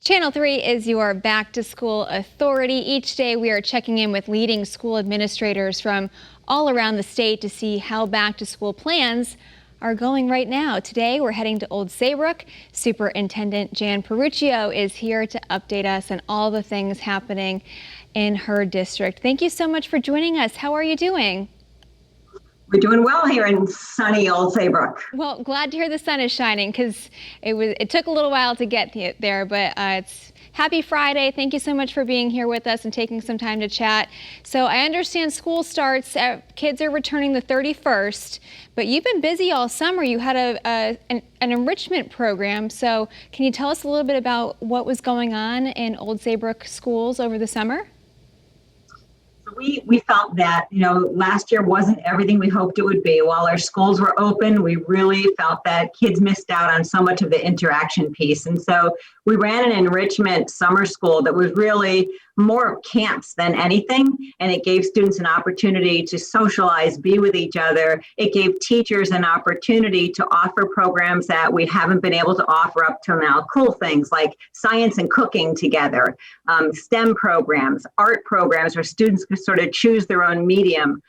Channel 3 is your back to school authority. Each day we are checking in with leading school administrators from all around the state to see how back to school plans are going right now. Today we're heading to Old Saybrook. Superintendent Jan Peruccio is here to update us on all the things happening in her district. Thank you so much for joining us. How are you doing? We're doing well here in sunny Old Saybrook. Well, glad to hear the sun is shining because it took a little while to get there, but it's happy Friday. Thank you so much for being here with us and taking some time to chat. So I understand school starts, kids are returning the 31st, but you've been busy all summer. You had an enrichment program. So can you tell us a little bit about what was going on in Old Saybrook schools over the summer? We felt that, last year wasn't everything we hoped it would be. While our schools were open, we really felt that kids missed out on so much of the interaction piece. And so we ran an enrichment summer school that was really more camps than anything. And it gave students an opportunity to socialize, be with each other. It gave teachers an opportunity to offer programs that we haven't been able to offer up till now. Cool things like science and cooking together, STEM programs, art programs where students could sort of choose their own medium.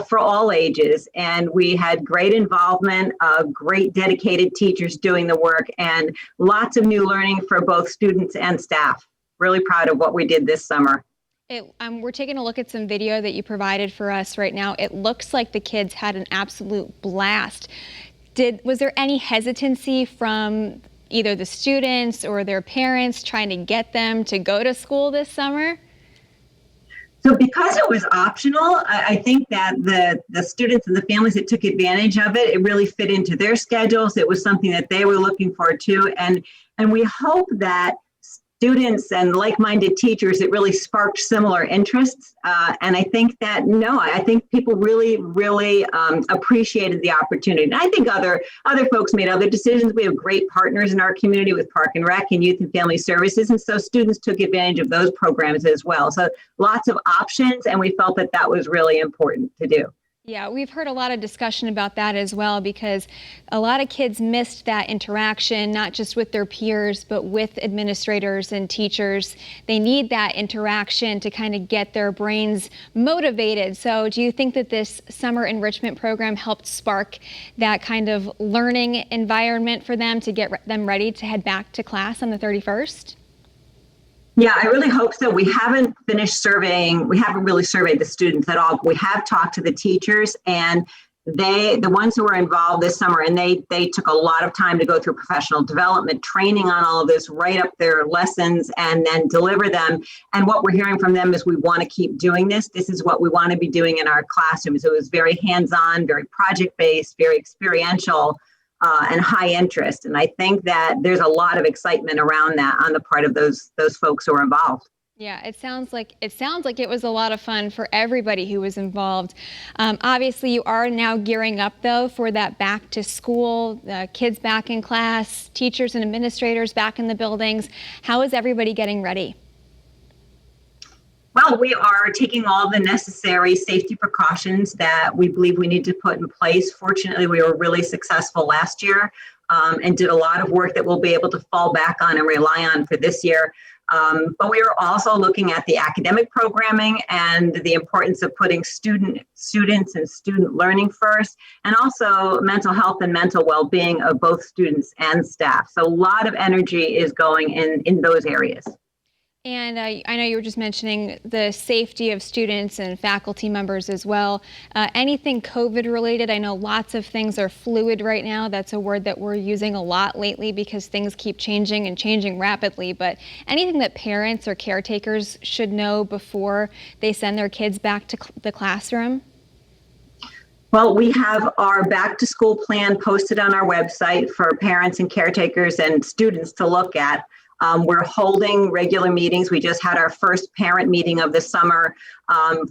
For all ages, and we had great involvement, great dedicated teachers doing the work, and lots of new learning for both students and staff. Really proud of what we did this summer. We're taking a look at some video that you provided for us right now. It looks like the kids had an absolute blast. Was there any hesitancy from either the students or their parents trying to get them to go to school this summer? So because it was optional, I think that the students and the families that took advantage of it, it really fit into their schedules. It was something that they were looking forward to. And we hope that students and like-minded teachers, it really sparked similar interests. And I think that, I think people really, really appreciated the opportunity. And I think other folks made other decisions. We have great partners in our community with Park and Rec and Youth and Family Services. And so students took advantage of those programs as well. So lots of options. And we felt that that was really important to do. Yeah, we've heard a lot of discussion about that as well because a lot of kids missed that interaction, not just with their peers, but with administrators and teachers. They need that interaction to kind of get their brains motivated. So do you think that this summer enrichment program helped spark that kind of learning environment for them to get them ready to head back to class on the 31st? Yeah, I really hope so. We haven't finished surveying. We haven't really surveyed the students at all. We have talked to the teachers, and the ones who were involved this summer, and they took a lot of time to go through professional development, training on all of this, write up their lessons, and then deliver them. And what we're hearing from them is we want to keep doing this. This is what we want to be doing in our classrooms. It was very hands-on, very project-based, very experiential. And high interest. And I think that there's a lot of excitement around that on the part of those folks who are involved. Yeah, it sounds like it was a lot of fun for everybody who was involved. Obviously, you are now gearing up, though, for that back to school, kids back in class, teachers and administrators back in the buildings. How is everybody getting ready? Well, we are taking all the necessary safety precautions that we believe we need to put in place. Fortunately, we were really successful last year and did a lot of work that we'll be able to fall back on and rely on for this year. But we are also looking at the academic programming and the importance of putting students and student learning first, and also mental health and mental well-being of both students and staff. So a lot of energy is going in those areas. And I know you were just mentioning the safety of students and faculty members as well. Anything COVID related? I know lots of things are fluid right now. That's a word that we're using a lot lately because things keep changing and changing rapidly. But anything that parents or caretakers should know before they send their kids back to the classroom? Well, we have our back to school plan posted on our website for parents and caretakers and students to look at. We're holding regular meetings. We just had our first parent meeting of the summer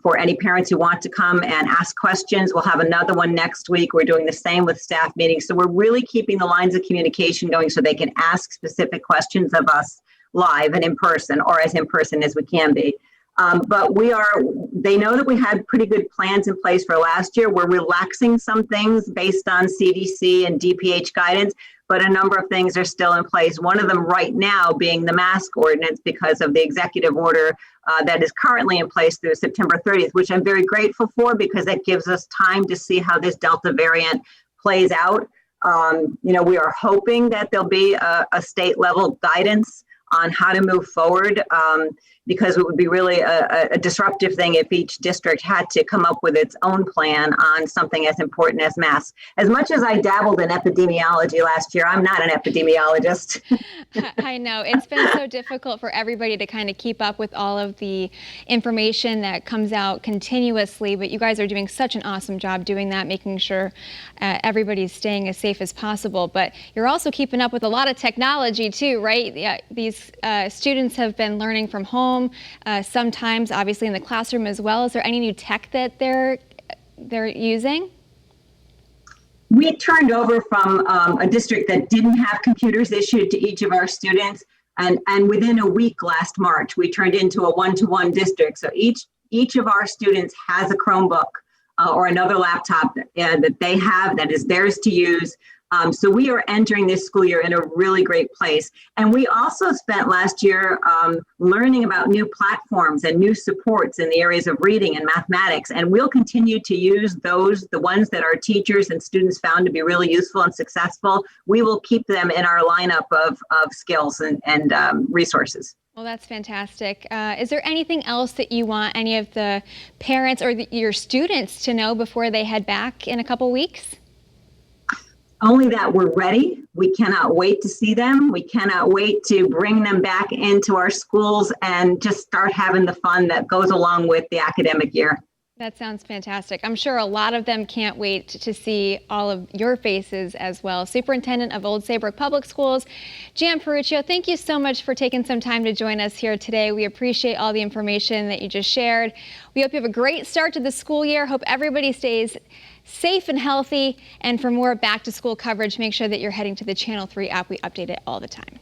for any parents who want to come and ask questions. We'll have another one next week. We're doing the same with staff meetings. So we're really keeping the lines of communication going so they can ask specific questions of us live and in person, or as in person as we can be. But they know that we had pretty good plans in place for last year. We're relaxing some things based on CDC and DPH guidance, but a number of things are still in place. One of them right now being the mask ordinance because of the executive order that is currently in place through September 30th, which I'm very grateful for because that gives us time to see how this Delta variant plays out. We are hoping that there'll be a state level guidance on how to move forward, because it would be really a disruptive thing if each district had to come up with its own plan on something as important as masks. As much as I dabbled in epidemiology last year, I'm not an epidemiologist. I know. It's been so difficult for everybody to kind of keep up with all of the information that comes out continuously, but you guys are doing such an awesome job doing that, making sure everybody's staying as safe as possible. But you're also keeping up with a lot of technology too, right? Yeah, these students have been learning from home, sometimes obviously in the classroom as well. Is there any new tech that they're using? We turned over from a district that didn't have computers issued to each of our students, and within a week last March, we turned into a one-to-one district. So each of our students has a Chromebook or another laptop that they have that is theirs to use. So we are entering this school year in a really great place. And we also spent last year learning about new platforms and new supports in the areas of reading and mathematics. And we'll continue to use those, the ones that our teachers and students found to be really useful and successful. We will keep them in our lineup of skills and resources. Well, that's fantastic. Is there anything else that you want any of the parents or your students to know before they head back in a couple weeks? Only that we're ready. We cannot wait to see them. We cannot wait to bring them back into our schools and just start having the fun that goes along with the academic year. That sounds fantastic. I'm sure a lot of them can't wait to see all of your faces as well. Superintendent of Old Saybrook Public Schools, Jan Peruccio, thank you so much for taking some time to join us here today. We appreciate all the information that you just shared. We hope you have a great start to the school year. Hope everybody stays safe and healthy. And for more back to school coverage, make sure that you're heading to the Channel 3 app. We update it all the time.